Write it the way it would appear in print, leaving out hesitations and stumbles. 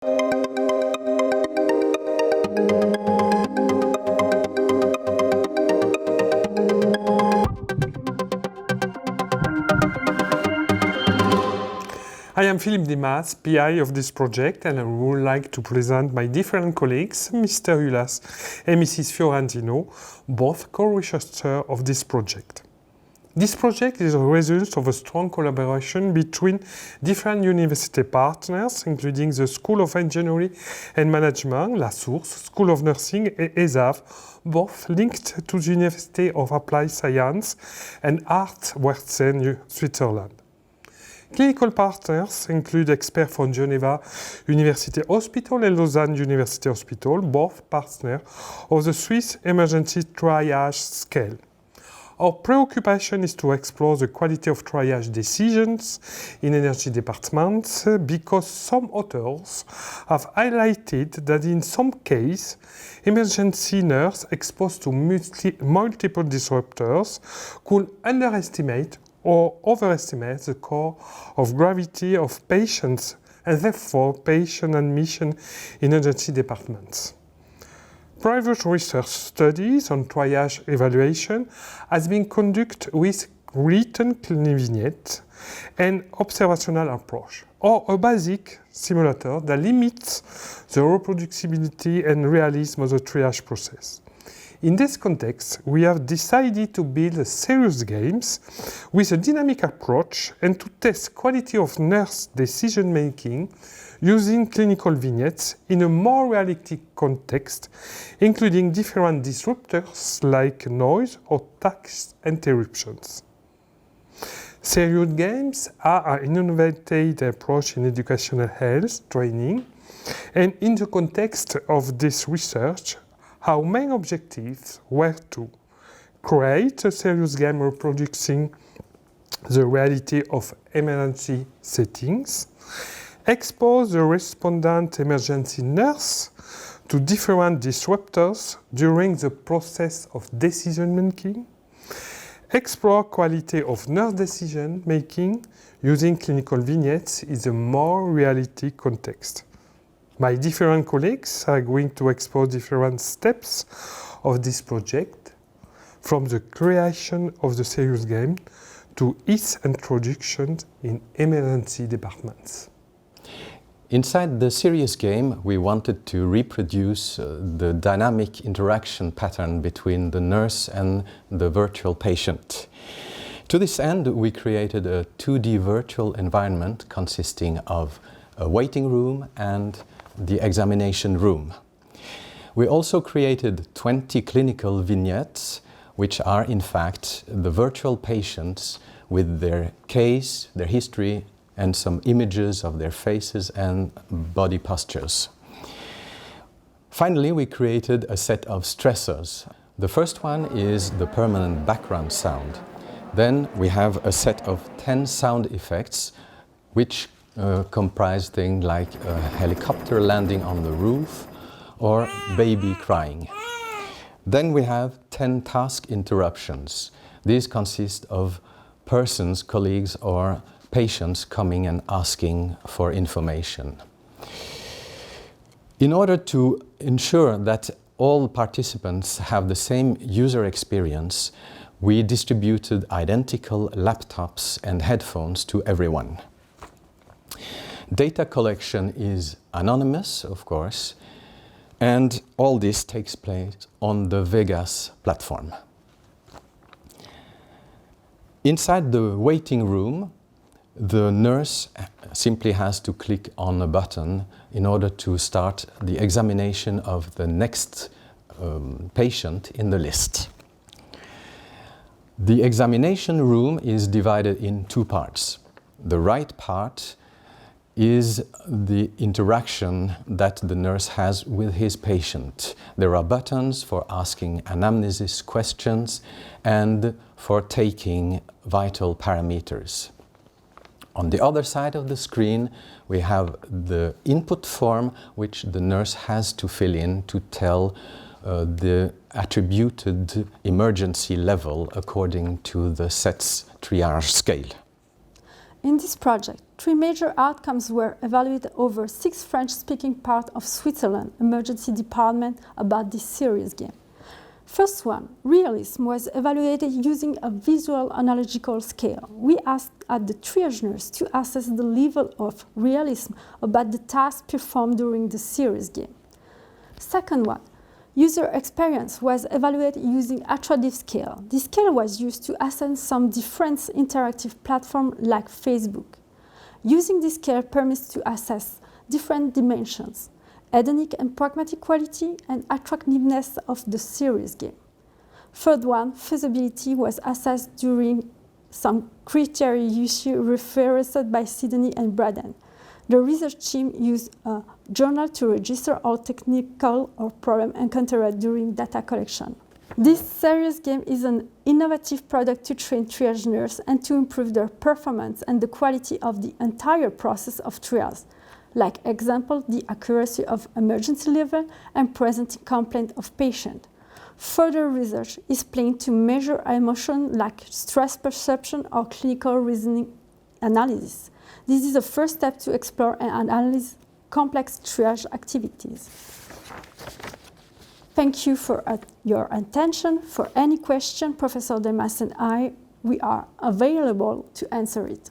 I am Philippe Desmas, PI of this project, and I would like to present my different colleagues, Mr. Ulas and Mrs. Fiorentino, both co-researchers of this project. This project is a result of a strong collaboration between different university partners, including the School of Engineering and Management, La Source, School of Nursing, and ESAV, both linked to the University of Applied Science and Art Wurzen, Switzerland. Clinical partners include experts from Geneva University Hospital and Lausanne University Hospital, both partners of the Swiss Emergency Triage Scale. Our preoccupation is to explore the quality of triage decisions in energy departments because some authors have highlighted that in some cases, emergency nurses exposed to multiple disruptors could underestimate or overestimate the core of gravity of patients and therefore patient admission in emergency departments. Private research studies on triage evaluation has been conducted with written vignettes and observational approach, or a basic simulator that limits the reproducibility and realism of the triage process. In this context, we have decided to build serious games with a dynamic approach and to test quality of nurse decision-making using clinical vignettes in a more realistic context, including different disruptors like noise or task interruptions. Serious games are an innovative approach in educational health training, and in the context of this research, our main objectives were to create a serious game reproducing the reality of emergency settings, expose the respondent emergency nurse to different disruptors during the process of decision-making, explore quality of nurse decision-making using clinical vignettes in a more realistic context. My different colleagues are going to explore different steps of this project, from the creation of the serious game to its introduction in emergency departments. Inside the serious game, we wanted to reproduce the dynamic interaction pattern between the nurse and the virtual patient. To this end, we created a 2D virtual environment consisting of a waiting room and the examination room. We also created 20 clinical vignettes, which are in fact the virtual patients with their case, their history, and some images of their faces and body postures. Finally, we created a set of stressors. The first one is the permanent background sound. Then we have a set of 10 sound effects, which comprise things like a helicopter landing on the roof or baby crying. Then we have 10 task interruptions. These consist of persons, colleagues or patients coming and asking for information. In order to ensure that all participants have the same user experience, we distributed identical laptops and headphones to everyone. Data collection is anonymous, of course, and all this takes place on the Vegas platform. Inside the waiting room, the nurse simply has to click on a button in order to start the examination of the next patient in the list. The examination room is divided in two parts. The right part is the interaction that the nurse has with his patient. There are buttons for asking anamnesis questions and for taking vital parameters. On the other side of the screen, we have the input form which the nurse has to fill in to tell the attributed emergency level according to the SETS triage scale. In this project, 3 major outcomes were evaluated over 6 French-speaking parts of Switzerland emergency department about this serious game. First one, realism, was evaluated using a visual analogical scale. We asked at the triage nurse to assess the level of realism about the task performed during the serious game. Second one, user experience, was evaluated using attractive scale. This scale was used to assess some different interactive platforms like Facebook. Using this scale permits to assess different dimensions: hedonic and pragmatic quality and attractiveness of the serious game. Third one, feasibility, was assessed during some criteria usually referenced by Sidney and Braden. The research team used a journal to register all technical or problem encountered during data collection. This serious game is an innovative product to train triage nurses and to improve their performance and the quality of the entire process of triage. Like example, the accuracy of emergency level and presenting complaint of patient. Further research is planned to measure emotion like stress perception or clinical reasoning analysis. This is a first step to explore and analyze complex triage activities. Thank you for your attention. For any question, Professor Delmas and we are available to answer it.